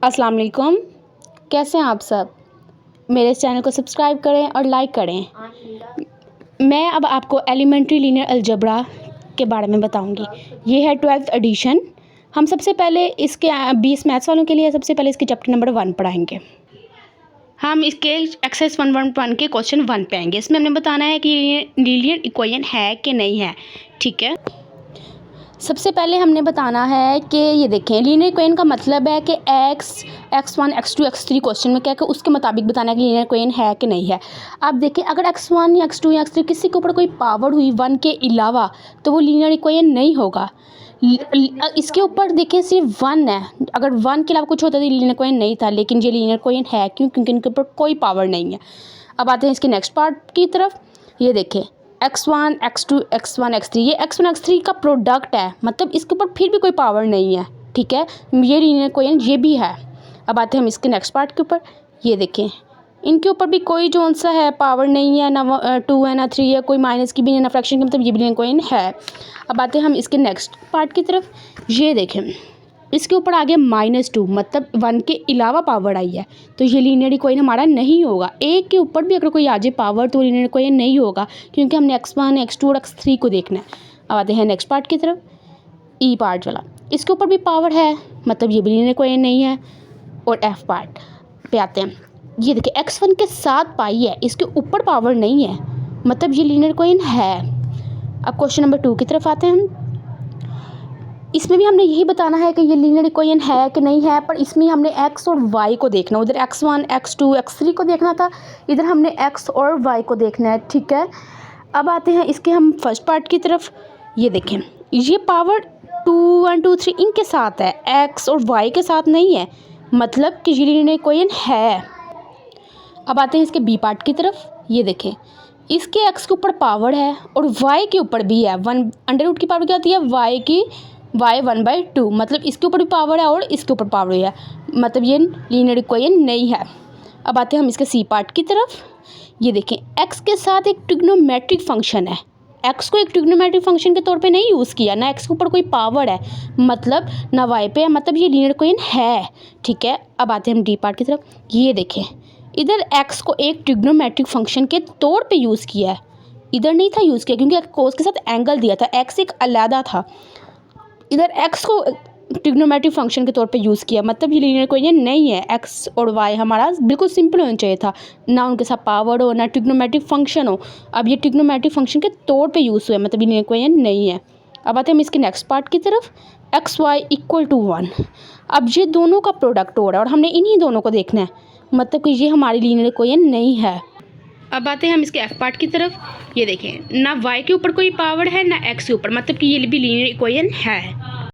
अस्सलाम वालेकुम। कैसे हैं आप सब? मेरे इस चैनल को सब्सक्राइब करें और लाइक करें। मैं अब आपको एलिमेंट्री लीनियर अलजेब्रा के बारे में बताऊंगी। ये है 12th एडिशन। हम सबसे पहले इसके 20 मैथ्स वालों के लिए सबसे पहले इसके चैप्टर नंबर 1 पढ़ाएंगे। हम इसके एक्सरसाइज 1.1 के क्वेश्चन 1 पे आएंगे। इसमें हमने बताना है कि लीनियर इक्वेशन है कि नहीं है। ठीक है, सबसे पहले हमने बताना है कि ये देखें, लीनियर इक्वेशन का मतलब है कि x1 x2 x3 क्वेश्चन में क्या कि उसके मुताबिक बताना है कि लीनियर इक्वेशन है कि नहीं है। अब देखें, अगर x1 या x2 या x3 किसी के ऊपर कोई पावर हुई 1 के अलावा तो वो लीनियर इक्वेशन नहीं होगा। इसके ऊपर देखिए सिर्फ 1 है, अगर 1 के अलावा कुछ होता तो लीनियर इक्वेशन नहीं था, लेकिन ये लीनियर इक्वेशन है क्योंकि इनके ऊपर कोई पावर नहीं है। अब आते हैं इसके नेक्स्ट पार्ट की तरफ। ये देखें, x1 x2 x1 x3, ये x1 x3 का प्रोडक्ट है, मतलब इसके ऊपर फिर भी कोई पावर नहीं है। ठीक है, ये लीनियर इक्वेशन ये भी है। अब आते हैं हम इसके नेक्स्ट पार्ट के ऊपर। ये देखें, इनके ऊपर भी कोई जो सा है पावर नहीं है, ना 2 है ना 3 है, कोई माइनस की भी नहीं, ना फ्रैक्शन की, मतलब ये भी लीनियर इक्वेशन है। अब आते हैं हम इसके नेक्स्ट पार्ट की तरफ। ये देखें, इसके ऊपर आ गया -2, मतलब 1 के अलावा पावर आई है, तो ये लीनियर इक्वेशन हमारा नहीं होगा। एक के ऊपर भी अगर कोई आ जाए पावर तो लीनियर इक्वेशन नहीं होगा, क्योंकि हमने x1 x2 और x3 को देखना है। अब आते हैं नेक्स्ट पार्ट की तरफ, ई पार्ट वाला। इसके ऊपर भी पावर है, मतलब ये भी लीनियर इक्वेशन नहीं है। और एफ पार्ट पे आते हैं। ये देखिए, x1 के साथ पाई है, इसके ऊपर पावर नहीं है, मतलब ये लीनियर इक्वेशन है। अब क्वेश्चन नंबर 2 की तरफ आते हैं हम। इसमें भी हमने यही बताना है कि ये लीनियर इक्वेशन है कि नहीं है, पर इसमें हमने x और y को देखना। उधर x1 x2 x3 को देखना था, इधर हमने x और y को देखना है। ठीक है, अब आते हैं इसके हम फर्स्ट पार्ट की तरफ। ये देखें, ये पावर 2 1 2 3 इनके साथ है, x और y के साथ नहीं है, मतलब कि ये लीनियर इक्वेशन है। अब आते हैं इसके बी पार्ट की तरफ। ये देखें, इसके x के ऊपर पावर है और y के ऊपर भी है। 1 अंडर रूट की पावर क्या होती है, y की y 1/2, मतलब इसके ऊपर भी पावर है और इसके ऊपर पावर है, मतलब ये लीनियर इक्वेशन नहीं है। अब आते हैं हम इसके सी पार्ट की तरफ। ये देखें, x के साथ एक ट्रिग्नोमेट्रिक फंक्शन है, x को एक ट्रिग्नोमेट्रिक फंक्शन के तौर पे नहीं यूज़ किया, ना x के ऊपर कोई पावर है, मतलब ना y पे है, मतलब ये लीनियर इक्वेशन है। ठीक है, अब आते हैं हम डी पार्ट की तरफ। ये देखें, इधर x को एक ट्रिग्नोमेट्रिक फंक्शन के तौर पे यूज़ किया है, इधर नहीं था यूज़ किया, क्योंकि कोस के साथ एंगल दिया था, x एक अलहदा था। इधर x को ट्रिग्नोमेट्रिक फंक्शन के तौर पे यूज़ किया, मतलब ये लीनियर इक्वेशन नहीं है। x और y हमारा बिल्कुल सिंपल होना चाहिए था, ना उनके साथ पावर हो ना ट्रिग्नोमेट्रिक फंक्शन हो। अब ये ट्रिग्नोमेट्रिक फंक्शन के तौर पे यूज़ हुआ है, मतलब लीनियर इक्वेशन नहीं है। अब आते हैं हम इसके नेक्स्ट पार्ट की तरफ। xy = 1, अब ये दोनों का प्रोडक्ट हो रहा है और हमने इन्हीं दोनों को देखना है, मतलब कि ये हमारी लीनियर इक्वेशन नहीं है। अब आते हैं हम इसके एफ पार्ट की तरफ। ये देखें, ना y के ऊपर कोई पावर है ना x के ऊपर, मतलब कि ये भी लीनियर इक्वेशन है।